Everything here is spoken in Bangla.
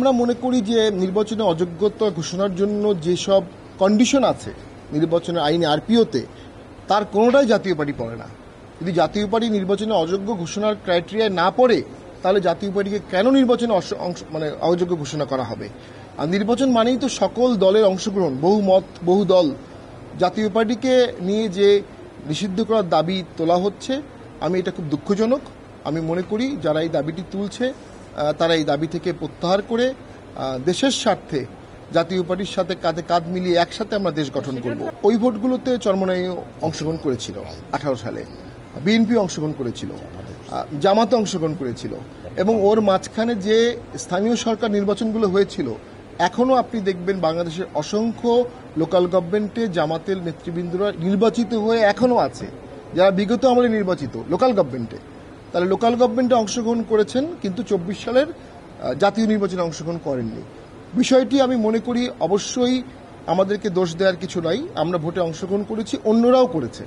আমরা মনে করি যে নির্বাচনে অযোগ্যতা ঘোষণার জন্য যেসব কন্ডিশন আছে নির্বাচনের আইনে আরপিওতে তার কোনোটাই জাতীয় পার্টি পড়ে না। যদি জাতীয় পার্টি নির্বাচনে অযোগ্য ঘোষণার ক্রাইটেরিয়ায় না পড়ে তাহলে জাতীয় পার্টিকে কেন নির্বাচনে অযোগ্য ঘোষণা করা হবে? আর নির্বাচন মানেই তো সকল দলের অংশগ্রহণ, বহু মত বহু দল। জাতীয় পার্টিকে নিয়ে যে নিষিদ্ধ করার দাবি তোলা হচ্ছে, আমি এটা খুব দুঃখজনক। আমি মনে করি যারা এই দাবিটি তুলছে তারা এই দাবি থেকে প্রত্যাহার করে দেশের স্বার্থে জাতীয় পার্টির সাথে কাঁধে কাঁধ মিলিয়ে একসাথে আমরা দেশ গঠন করব। ওই ভোটগুলোতে চরমোনাই অংশগ্রহণ করেছিল 18 সালে, বিএনপি অংশগ্রহণ করেছিল, জামাতে অংশগ্রহণ করেছিল, এবং ওর মাঝখানে যে স্থানীয় সরকার নির্বাচনগুলো হয়েছিল, এখনো আপনি দেখবেন বাংলাদেশের অসংখ্য লোকাল গভর্নমেন্টে জামাতের নেতৃবৃন্দরা নির্বাচিত হয়ে এখনো আছে, যারা বিগত আমলে নির্বাচিত লোকাল গভর্নমেন্টে। তাহলে লোকাল গভর্নমেন্টে অংশগ্রহণ করেছেন কিন্তু 24 সালের জাতীয় নির্বাচনে অংশগ্রহণ করেননি। বিষয়টি আমি মনে করি অবশ্যই আমাদেরকে দোষ দেওয়ার কিছু নাই। আমরা ভোটে অংশগ্রহণ করেছি, অন্যরাও করেছে।